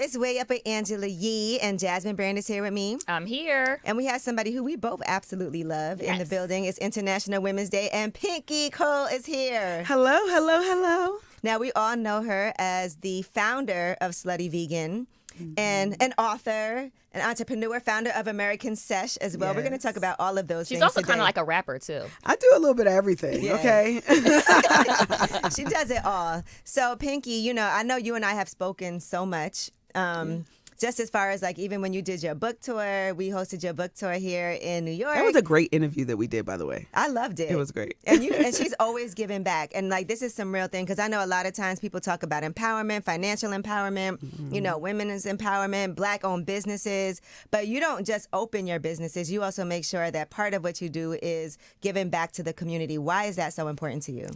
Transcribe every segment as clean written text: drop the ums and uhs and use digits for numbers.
It's Way Up with Angela Yee, and Jasmine Brand is here with me. I'm here. And we have somebody who we both absolutely love in the building. It's International Women's Day, and Pinky Cole is here. Hello, hello, hello. Now, we all know her as the founder of Slutty Vegan and an author, an entrepreneur, founder of American Sesh as well. Yes. We're going to talk about all of those things. She's also kind of like a rapper, too. I do a little bit of everything, okay? She does it all. So, Pinky, you know, I know you and I have spoken so much. Just as far as like even when you did your book tour, we hosted your book tour here in New York. That was a great interview that we did, by the way. I loved it. It was great. And she's always giving back. And like this is some real thing because I know a lot of times people talk about empowerment, financial empowerment, you know, women's empowerment, Black-owned businesses. But you don't just open your businesses. You also make sure that part of what you do is giving back to the community. Why is that so important to you?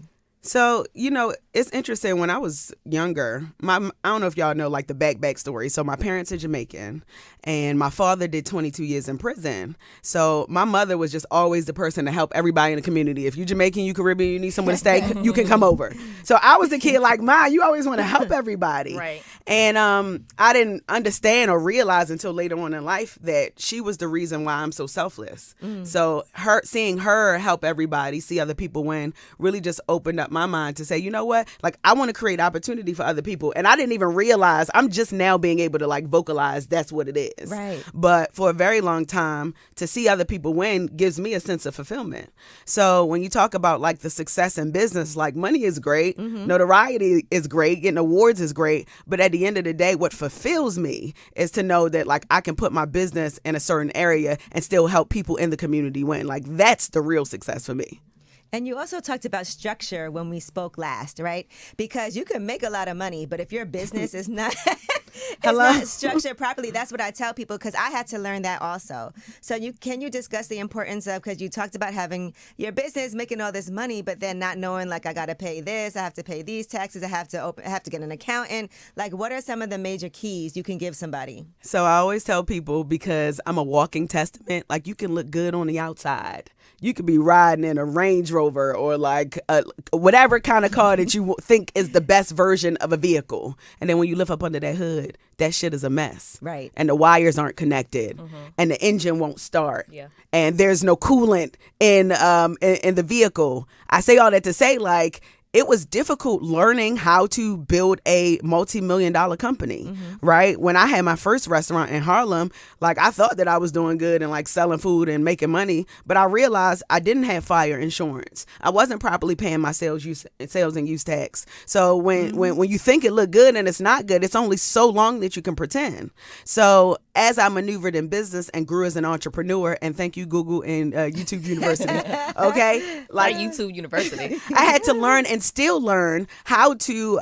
So, you know, it's interesting. When I was younger, I don't know if y'all know like the backstory. So my parents are Jamaican and my father did 22 years in prison. So my mother was just always the person to help everybody in the community. If you're Jamaican, you Caribbean, you need someone to stay, you can come over. So I was the kid like, Ma, you always want to help everybody. Right. And I didn't understand or realize until later on in life that she was the reason why I'm so selfless. So seeing her help everybody, see other people win, really just opened up my mind to say, you know what, like I want to create opportunity for other people. And I didn't even realize, I'm just now being able to like vocalize that's what it is. Right. But for a very long time, to see other people win gives me a sense of fulfillment. So when you talk about like the success in business, like money is great, notoriety is great, getting awards is great, but at the end of the day, what fulfills me is to know that like I can put my business in a certain area and still help people in the community win. Like that's the real success for me. And you also talked about structure when we spoke last, right? Because you can make a lot of money, but if your business is not, not structured properly, that's what I tell people because I had to learn that also. So can you discuss the importance of, because you talked about having your business, making all this money, but then not knowing like I got to pay this, I have to pay these taxes, I have to get an accountant. Like what are some of the major keys you can give somebody? So I always tell people, because I'm a walking testament, like you can look good on the outside. You could be riding in a Range Rover or like whatever kind of car that you think is the best version of a vehicle. And then when you lift up under that hood, that shit is a mess. Right. And the wires aren't connected and the engine won't start. Yeah. And there's no coolant in the vehicle. I say all that to say like, it was difficult learning how to build a multi-million-dollar company, right? When I had my first restaurant in Harlem, like I thought that I was doing good and like selling food and making money, but I realized I didn't have fire insurance. I wasn't properly paying my sales and use tax. So when you think it looked good and it's not good, it's only so long that you can pretend. So as I maneuvered in business and grew as an entrepreneur, and thank you Google and YouTube University, okay? Like YouTube University. I had to learn and still learn how to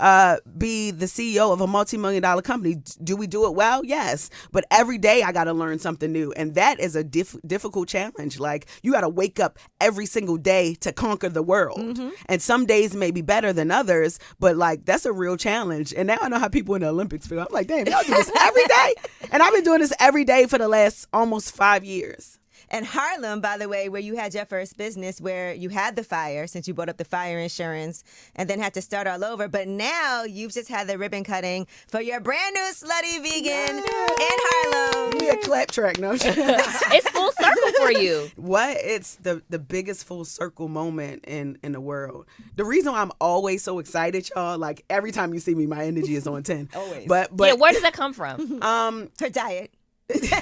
be the CEO of a multi-million-dollar company. Do we do it well? Yes. But every day I got to learn something new. And that is a difficult challenge. Like you got to wake up every single day to conquer the world. And some days may be better than others, but like that's a real challenge. And now I know how people in the Olympics feel. I'm like, damn, y'all do this every day? And I've been doing this every day for the last almost 5 years. And Harlem, by the way, where you had your first business, where you had the fire, since you brought up the fire insurance, and then had to start all over. But now you've just had the ribbon cutting for your brand new Slutty Vegan in Harlem. Give me a clap track, no? It's full circle for you. What? It's the biggest full circle moment in the world. The reason why I'm always so excited, y'all, like every time you see me, my energy is on 10. Always. But yeah, where does that come from? Her diet.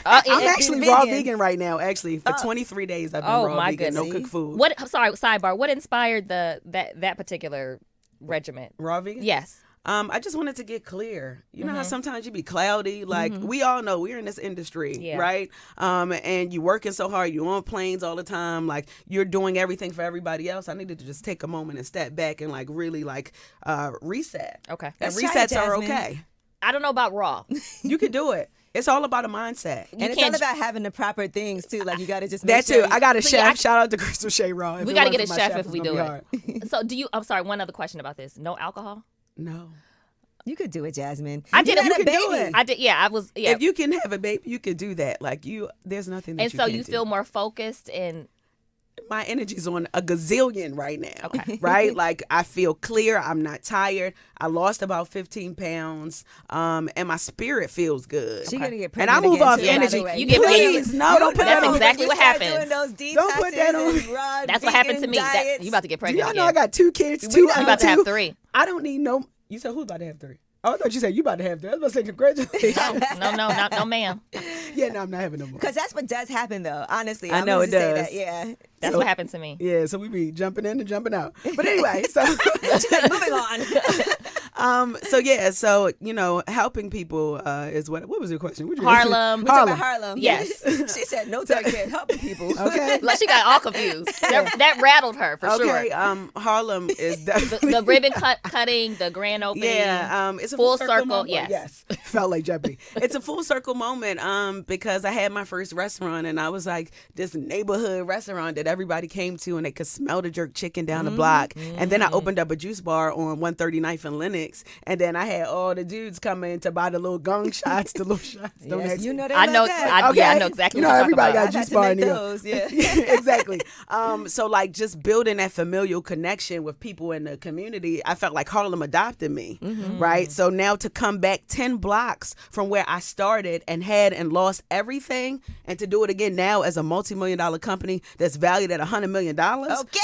I'm actually raw vegan right now. Actually, for 23 days I've been raw vegan, no cooked food. What? I'm sorry. Sidebar. What inspired that particular regiment? Raw vegan? Yes. I just wanted to get clear. You know how sometimes you be cloudy? Like, we all know we're in this industry, right? And you're working so hard. You're on planes all the time. Like, you're doing everything for everybody else. I needed to just take a moment and step back and, like, really, like, reset. Okay. And resets are okay. I don't know about raw. You can do it. It's all about a mindset. And it's all about having the proper things, too. Like, you got to just make that, sure too. I got a chef. Shout out to Crystal Shea Raw. We got to get a chef if we do it. So, I'm sorry, one other question about this. No alcohol? No. You could do it, Jasmine. I did. You can do it. I did. Yeah, I was. Yeah. If you can have a baby, you could do that. Like there's nothing that and you so can't you do. feel more focused and my energy's on a gazillion right now. Okay. Right? Like I feel clear. I'm not tired. I lost about 15 pounds. And my spirit feels good. She gonna get and I pregnant move again, off too, energy. by the way. You get Please, no, don't put that That's on. exactly what happens. Doing those detoxes Don't put that on. and raw That's what happened to me. diets. You about to get Do pregnant y'all know again. I got 2 kids? We 2 know. I'm under about to 2. have 3. I don't need no. You said who's about to have 3? Oh, I thought you said you about to have 3. I was about to say congratulations. No, ma'am. Yeah, no, I'm not having no more. Because that's what does happen, though. Honestly, I I'm know gonna it just say does. that, yeah. That's what happened to me. Yeah, so we be jumping in and jumping out. But anyway, so She's like, moving on. so helping people is what was your question? What'd you ask? Harlem. We talk about Harlem. Yes. She said, no, I can't help people. Okay. Like she got all confused. That rattled her for Okay, sure. Harlem is definitely The ribbon cutting, the grand opening. Yeah, it's a full full circle. moment. Yes. Felt like Jeopardy. It's a full circle moment because I had my first restaurant and I was like this neighborhood restaurant that everybody came to and they could smell the jerk chicken down the block. And then I opened up a juice bar on 139th and Lenox, and then I had all the dudes come in to buy the little gong shots, the little shots. Don't Yes, ask you me. know they I love know. that. I know exactly. You know what you're everybody talking got I've juice had bar to in make here. those, yeah. Exactly. So like just building that familial connection with people in the community, I felt like Harlem adopted me, right? So now to come back 10 blocks from where I started and had and lost everything, and to do it again now as a multi-million-dollar company that's valued at $100 million. Okay.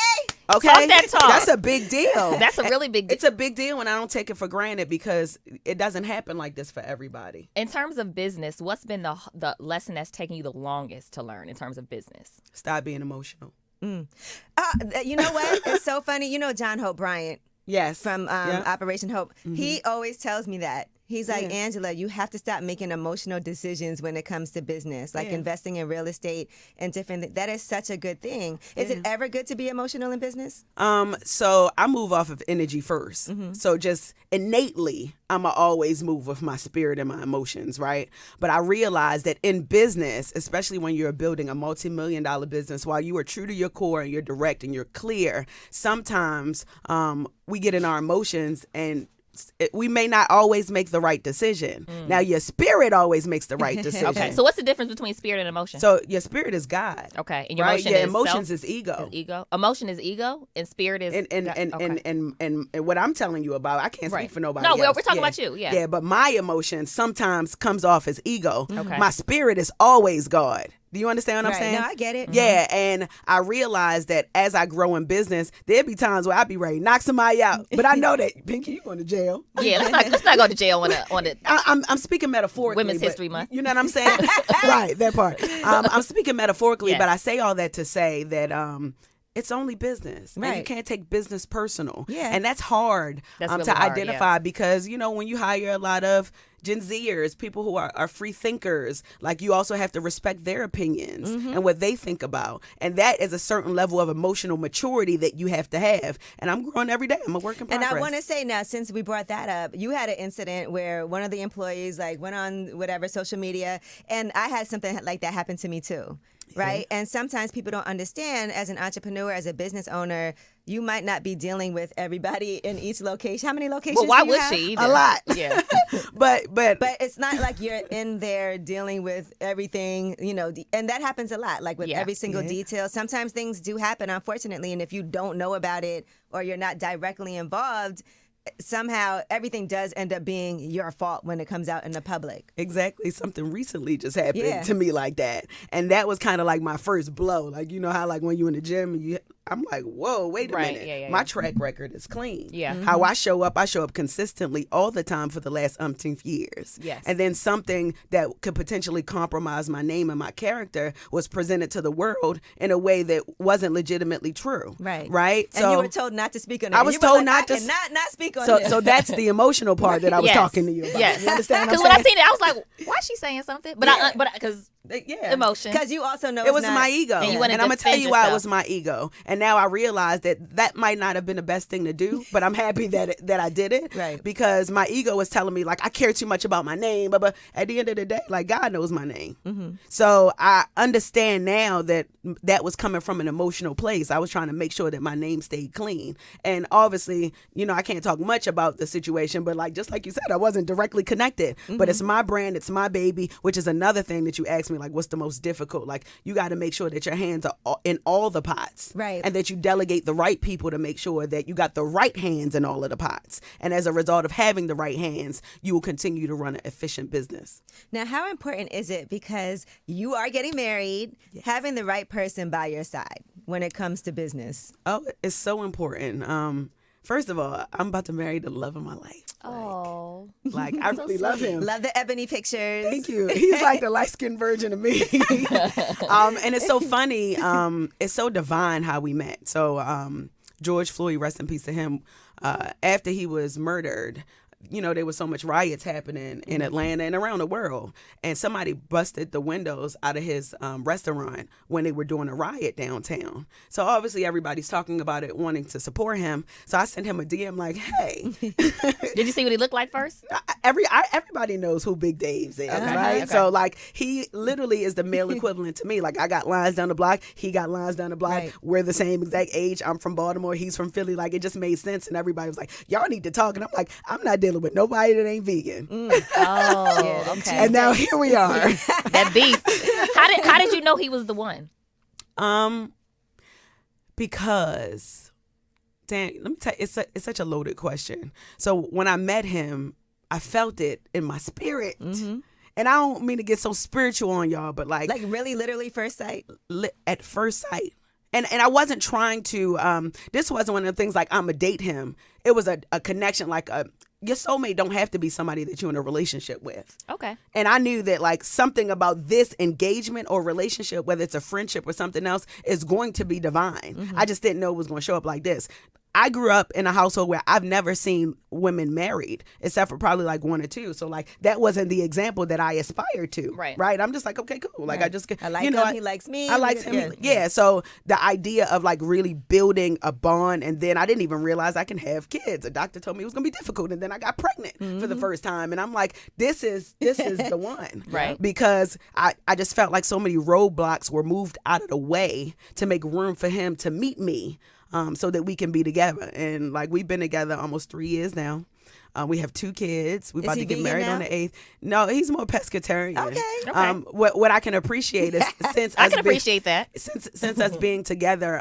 Okay, Talk that talk. That's a big deal. That's a really big deal. It's a big deal, and I don't take it for granted because it doesn't happen like this for everybody. In terms of business, what's been the lesson that's taken you the longest to learn in terms of business? Stop being emotional. You know what? It's so funny. You know John Hope Bryant Yes. from Yeah. Operation Hope. He always tells me that. He's like, Yeah. Angela, you have to stop making emotional decisions when it comes to business, like Yeah. investing in real estate and different. That is such a good thing. Is it ever good to be emotional in business? So I move off of energy first. So just innately, I'ma always move with my spirit and my emotions, right? But I realize that in business, especially when you're building a multi-million-dollar business, while you are true to your core and you're direct and you're clear, sometimes we get in our emotions and we may not always make the right decision. Now, your spirit always makes the right decision. Okay. So what's the difference between spirit and emotion? So your spirit is God. Okay. And your Right? emotion Your is emotions self? is ego. Ego. Emotion is ego, and spirit is And what I'm telling you about, I can't Right. speak for nobody No, else. we're talking about you, yeah. Yeah, but my emotion sometimes comes off as ego. Okay. My spirit is always God. Do you understand what I'm Right. saying? No, I get it. Yeah, and I realize that as I grow in business, there'd be times where I'd be ready to knock somebody out. But I know that, Pinky, you going to jail. Yeah, let's not go to jail on it. I'm speaking metaphorically. Women's but History Month. You know what I'm saying? Right, that part. I'm speaking metaphorically, Yes. but I say all that to say that it's only business. And you Right. can't take business personal. Yeah. And that's hard That's really to hard, identify because, when you hire a lot of Gen Zers, people who are free thinkers, like you also have to respect their opinions and what they think about. And that is a certain level of emotional maturity that you have to have. And I'm growing every day. I'm a work in progress. And I want to say now, since we brought that up, you had an incident where one of the employees went on whatever social media, and I had something like that happen to me too. Right. And sometimes people don't understand, as an entrepreneur, as a business owner, you might not be dealing with everybody in each location. How many locations? Well, why do you would have? she? Either? A lot. Yeah. But But it's not like you're in there dealing with everything, and that happens a lot, like with Yeah. every single detail. Sometimes things do happen, unfortunately, and if you don't know about it or you're not directly involved, somehow everything does end up being your fault when it comes out in the public. exactly, something recently just happened Yeah. to me like that. And that was kind of like my first blow. Like, you know how when you in the gym, I'm like, whoa, wait a Right, minute. yeah. My track record is clean. Yeah. How I show up consistently all the time for the last umpteenth years. Yes. And then something that could potentially compromise my name and my character was presented to the world in a way that wasn't legitimately true. Right. Right? And you were told not to speak on it. I was You were told like, not I to cannot speak on so, this. so that's the emotional part that I was Yes. talking to you about. Yes. You understand what Because I'm when I saying? seen it, I was like, why is she saying something? But Yeah. because Yeah. emotion. Because you also know It was it's not, my ego. And you And wanted I'm to going to tell defend you why it yourself. was my ego. And now I realize that might not have been the best thing to do, but I'm happy that I did it. Right. Because my ego was telling me, I care too much about my name. But at the end of the day, God knows my name. Mm-hmm. So I understand now that was coming from an emotional place. I was trying to make sure that my name stayed clean. And obviously, I can't talk much about the situation, but just like you said, I wasn't directly connected. Mm-hmm. But it's my brand, it's my baby, which is another thing that you asked me, like, what's the most difficult? Like, you got to make sure that your hands are in all the pots. Right. And that you delegate the right people to make sure that you got the right hands in all of the pots. And as a result of having the right hands, you will continue to run an efficient business. Now, how important is it, because you are getting married, having the right person by your side when it comes to business? Oh, it's so important. First of all, I'm about to marry the love of my life. Oh. Like, I really love him. Love the ebony pictures. Thank you. He's like the light-skinned version of me. And it's so funny. It's so divine how we met. So George Floyd, rest in peace to him, after he was murdered, you know, there was so much riots happening in Atlanta and around the world. And somebody busted the windows out of his restaurant when they were doing a riot downtown. So obviously everybody's talking about it, wanting to support him. So I sent him a DM like, hey. Did you see what he looked like first? Everybody knows who Big Dave's is, right? Okay. So, like, he literally is the male equivalent to me. Like, I got lines down the block. He got lines down the block. Right. We're the same exact age. I'm from Baltimore. He's from Philly. Like, it just made sense. And everybody was like, y'all need to talk. And I'm like, I'm not dealing with nobody that ain't vegan. Oh, okay. And now here we are. That beef. How did you know he was the one? Because, Dan, let me tell you, it's such a loaded question. So when I met him, I felt it in my spirit. Mm-hmm. And I don't mean to get so spiritual on y'all, but like really, literally first sight? At first sight. And I wasn't trying to, this wasn't one of the things like I'm going to date him. It was a connection, like your soulmate don't have to be somebody that you're in a relationship with. Okay. And I knew that like something about this engagement or relationship, whether it's a friendship or something else, is going to be divine. Mm-hmm. I just didn't know it was going to show up like this. I grew up in a household where I've never seen women married, except for probably like one or two. So like that wasn't the example that I aspired to. Right. I'm just like, okay, cool. Like I like him, he likes me. I liked him. Yeah. So the idea of like really building a bond, and then I didn't even realize I can have kids. A doctor told me it was gonna be difficult, and then I got pregnant for the first time, and I'm like, this is the one. Right. Because I just felt like so many roadblocks were moved out of the way to make room for him to meet me. So that we can be together. And like we've been together almost 3 years now. We have 2 kids. We're about to get married on the 8th. No, he's more pescatarian. Okay. What I can appreciate is since since us being together,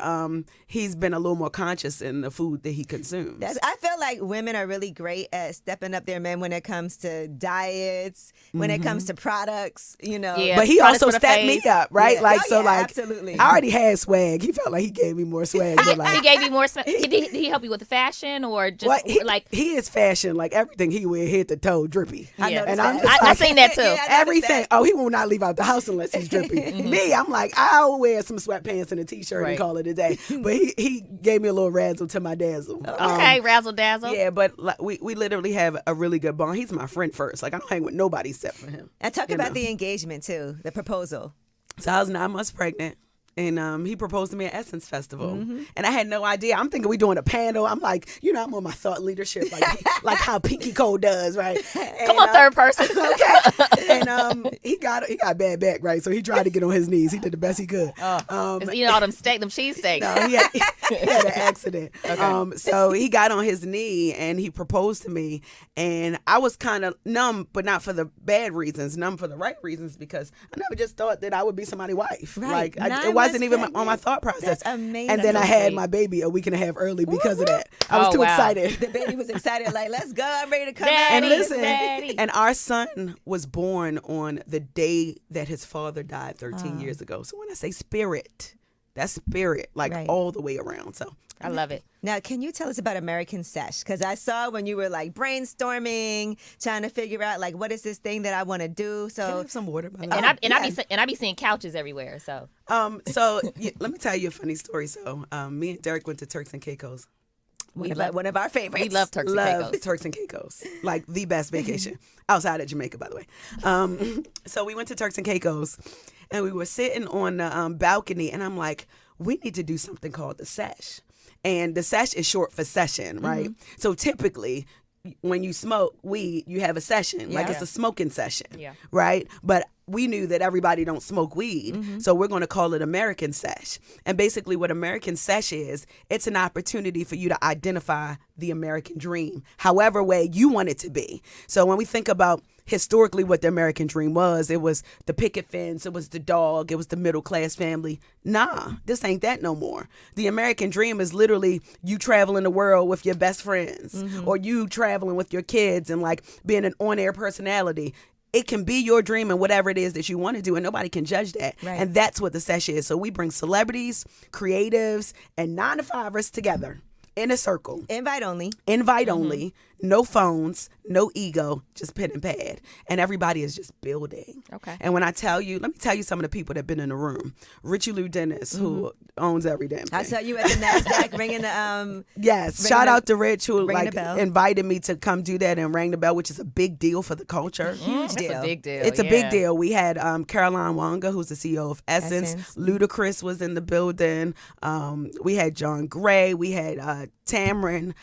he's been a little more conscious in the food that he consumes. I feel like women are really great at stepping up their men when it comes to diets, when it comes to products, you know. Yeah, but he also stepped me up, right? Yeah. Like absolutely. I already had swag. He felt like he gave me more swag. But like, he gave you more swag. Did he help you with the fashion or just he is fashion. Like everything he wear head to toe drippy. Yeah. I seen that too. Everything. Oh, he will not leave out the house unless he's drippy. Me, I'm like, I'll wear some sweatpants and a t-shirt and call it a day. But he gave me a little razzle to my dazzle. Okay, razzle dazzle. Yeah, but like, we literally have a really good bond. He's my friend first. Like I don't hang with nobody except for him. And talk about the engagement too, the proposal. So I was 9 months pregnant. And he proposed to me at Essence Festival. Mm-hmm. And I had no idea. I'm thinking we doing a panel. I'm like, I'm on my thought leadership, like how Pinky Cole does, right? And, come on, third person. Okay. And he got bad back, right? So he tried to get on his knees. He did the best he could. All them cheese steaks. No, he had an accident. Okay. So he got on his knee and he proposed to me. And I was kind of numb, but not for the bad reasons, numb for the right reasons, because I never just thought that I would be somebody's wife. Right. Like it wasn't even on my thought process. That's amazing. And then I had my baby a week and a half early because of that. I was too excited. The baby was excited, like, let's go, I'm ready to come Daddy, out. And listen, Daddy. And our son was born on the day that his father died 13 years ago. So when I say spirit, that's spirit, like all the way around. So I love it. Now, can you tell us about American Sesh? Because I saw when you were like brainstorming, trying to figure out like what is this thing that I want to do. So can I have some water? I be seeing couches everywhere. So let me tell you a funny story. So me and Derek went to Turks and Caicos. One of our favorites. We love Turks and Caicos. Turks and Caicos, like the best vacation outside of Jamaica, by the way. So we went to Turks and Caicos, and we were sitting on the balcony, and I'm like, we need to do something called the Sesh. And the Sesh is short for session, right? Mm-hmm. So typically, when you smoke weed, you have a session, like it's a smoking session, right? But we knew that everybody don't smoke weed, so we're going to call it American Sesh. And basically what American Sesh is, it's an opportunity for you to identify the American dream, however way you want it to be. So when we think about historically what the American dream was, it was the picket fence, it was the dog, it was the middle class family. Nah, this ain't that no more. The American dream is literally you traveling the world with your best friends, or you traveling with your kids and like being an on-air personality. It can be your dream and whatever it is that you want to do, and nobody can judge that. Right. And that's what the Sesh is. So we bring celebrities, creatives, and 9-to-5ers together in a circle. Invite only. Invite only. No phones, no ego, just pen and pad. And everybody is just building. Okay. And when I tell you, let me tell you some of the people that have been in the room. Richie Lou Dennis, who owns every damn thing. I saw you at the NASDAQ ringing the Yes, ringing shout the- out to Rich, who ringing like the bell. invited me to come do that and rang the bell, which is a big deal for the culture. huge It's deal. a big deal. It's a big deal. We had Caroline Wanga, who's the CEO of Essence. Essence. Ludacris was in the building. We had John Gray. We had Tamar,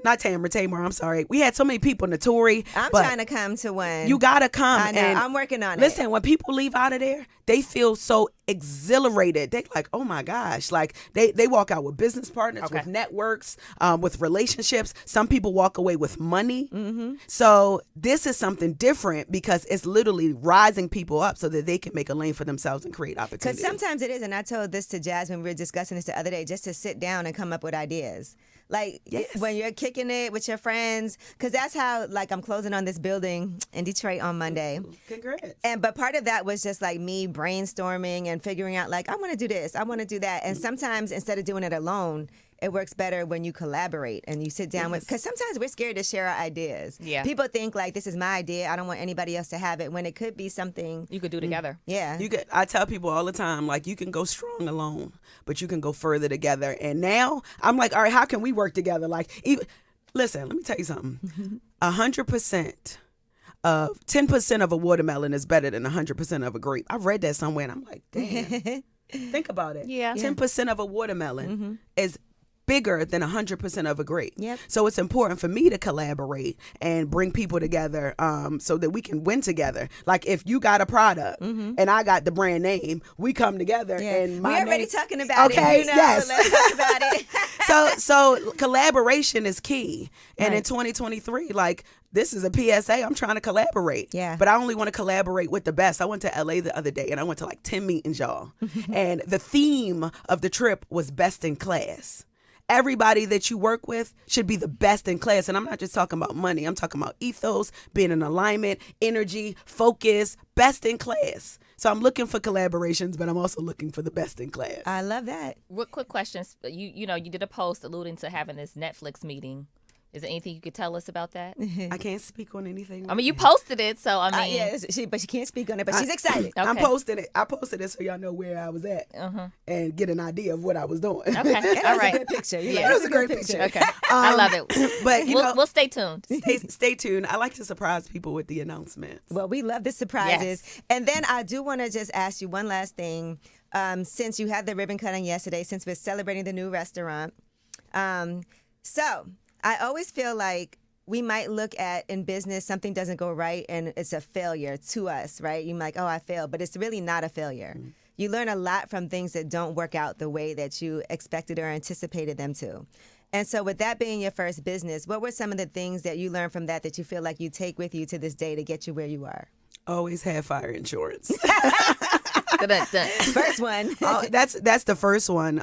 I'm sorry. We had so many people, Notori. I'm but trying to come to one. You gotta come. I know. And I'm working on it. listen, when people leave out of there, they feel so exhilarated. They like, oh my gosh. Like they walk out with business partners, Okay. with networks, with relationships. Some people walk away with money. So this is something different because it's literally rising people up so that they can make a lane for themselves and create Because opportunity. sometimes it is, and I told this to Jasmine, we were discussing this the other day, just to sit down and come up with ideas. Like Yes. when you're kicking it with your friends, because that's how, like, I'm closing on this building in Detroit on Monday. Congrats. But part of that was just like me brainstorming and figuring out, like, I want to do this, I want to do that. And sometimes instead of doing it alone, it works better when you collaborate and you sit down with, because sometimes we're scared to share our ideas. Yeah. People think like, this is my idea, I don't want anybody else to have it, when it could be something. You could do together. Yeah. I tell people all the time, like, you can go strong alone, but you can go further together. And now I'm like, all right, how can we work together? Like, listen, let me tell you something. 100% of 10% of a watermelon is better than 100% of a grape. I read that somewhere and I'm like, damn. Think about it. Yeah. 10% of a watermelon is bigger than 100% of a grape. Yep. So it's important for me to collaborate and bring people together so that we can win together. Like if you got a product and I got the brand name, we come together and my We're already name- talking about Okay, it. yes. Let's talk about it. So collaboration is key. And in Right. 2023, like, this is a PSA. I'm trying to collaborate. Yeah. But I only want to collaborate with the best. I went to LA the other day and I went to like 10 meetings, y'all. And the theme of the trip was best in class. Everybody that you work with should be the best in class. And I'm not just talking about money. I'm talking about ethos, being in alignment, energy, focus, best in class. So I'm looking for collaborations, but I'm also looking for the best in class. I love that. What quick questions? You did a post alluding to having this Netflix meeting. Is there anything you could tell us about that? I can't speak on anything. I mean, you posted it, so I mean, Yeah, but she can't speak on it, but she's excited. I'm Okay. posting it. I posted it so y'all know where I was at and get an idea of what I was doing. Okay, And it all was right. a good picture. You're Yeah. like, It was "This a great picture. Okay, I love it. But you know, We'll stay tuned. stay tuned. I like to surprise people with the announcements. Well, we love the surprises. Yes. And then I do want to just ask you one last thing. Since you had the ribbon cutting yesterday, since we're celebrating the new restaurant. So I always feel like we might look at in business, something doesn't go right and it's a failure to us, right? You're like, oh, I failed, but it's really not a failure. You learn a lot from things that don't work out the way that you expected or anticipated them to. And so with that being your first business, what were some of the things that you learned from that you feel like you take with you to this day to get you where you are? Always have fire insurance. Dun-dun-dun. First one. That's the first one.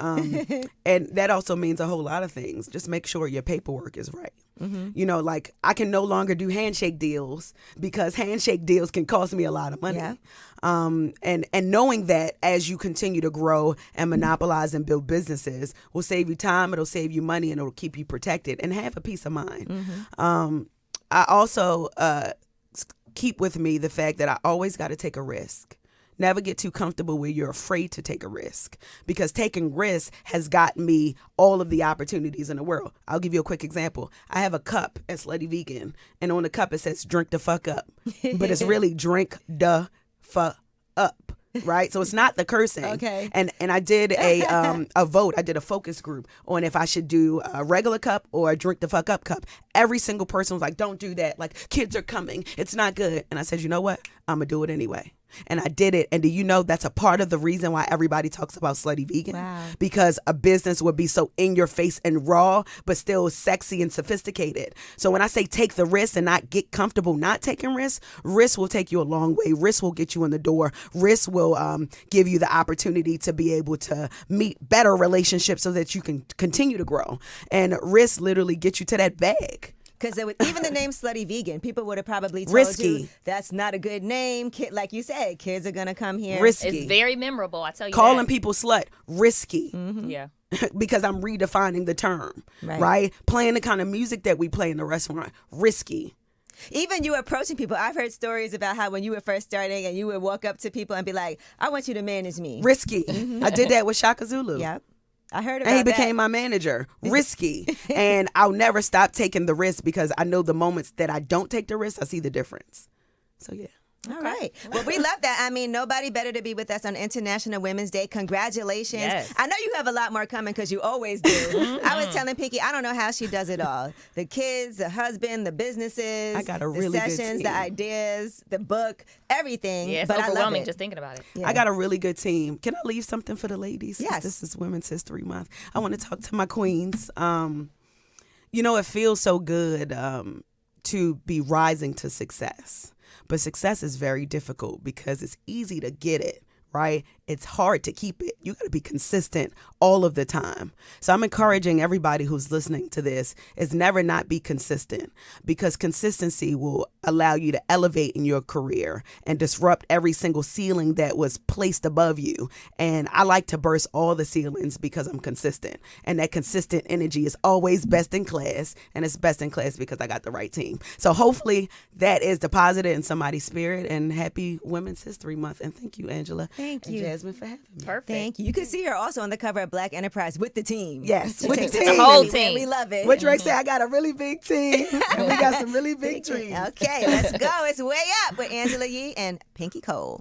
And that also means a whole lot of things. Just make sure your paperwork is right. You know, like I can no longer do handshake deals because handshake deals can cost me a lot of money. Yeah. And knowing that as you continue to grow and monopolize and build businesses will save you time, it'll save you money, and it'll keep you protected and have a peace of mind. I also keep with me the fact that I always got to take a risk. Never get too comfortable where you're afraid to take a risk, because taking risks has gotten me all of the opportunities in the world. I'll give you a quick example. I have a cup at Slutty Vegan, and on the cup it says drink the fuck up, but it's really drink the fuck up. Right, so it's not the cursing. Okay. And I did a vote. I did a focus group on if I should do a regular cup or a drink the fuck up cup. Every single person was like, "Don't do that. Like, kids are coming. It's not good." And I said, "You know what? I'm going to do it anyway. And I did it. And do you know that's a part of the reason why everybody talks about Slutty Vegan? Wow. Because a business would be so in your face and raw, but still sexy and sophisticated. So when I say take the risk and not get comfortable not taking risks, risk will take you a long way. Risk will get you in the door. Risk will give you the opportunity to be able to meet better relationships so that you can continue to grow. And risk literally gets you to that bag. Because even the name Slutty Vegan, people would have probably told Risky. you that's not a good name. Like you said, kids are going to come here. Risky. It's very memorable, I tell you Calling that. people slut, risky. Yeah. Because I'm redefining the term, Right. right? Playing the kind of music that we play in the restaurant, risky. Even you approaching people. I've heard stories about how when you were first starting and you would walk up to people and be like, I want you to manage me. Risky. I did that with Shaka Zulu. Yep. I heard about And he that. became my manager. Risky. And I'll never stop taking the risk because I know the moments that I don't take the risk, I see the difference. So, yeah. All right. Well, we love that. I mean, nobody better to be with us on International Women's Day. Congratulations. Yes. I know you have a lot more coming because you always do. I was telling Pinky, I don't know how she does it all. The kids, the husband, the businesses, I got a really the good sessions, team. the ideas, the book, everything. Yeah, it's but I love overwhelming it. just thinking about it. Yeah. I got a really good team. Can I leave something for the ladies? Since Yes. This is Women's History Month. I want to talk to my queens. You know, it feels so good to be rising to success. But success is very difficult because it's easy to get it, right? It's hard to keep it. You got to be consistent all of the time. So I'm encouraging everybody who's listening to this is never not be consistent, because consistency will allow you to elevate in your career and disrupt every single ceiling that was placed above you. And I like to burst all the ceilings because I'm consistent. And that consistent energy is always best in class. And it's best in class because I got the right team. So hopefully that is deposited in somebody's spirit. And happy Women's History Month. And thank you, Angela. Thank you. And Jasmine, for having me. Perfect. Thank you. You can see her also on the cover of Black Enterprise with the team. Yes, She with the takes team. it The whole everywhere. team. We love it. What Drake said, I got a really big team. And we got some really big dreams. Okay, let's go. It's Way Up with Angela Yee and Pinky Cole.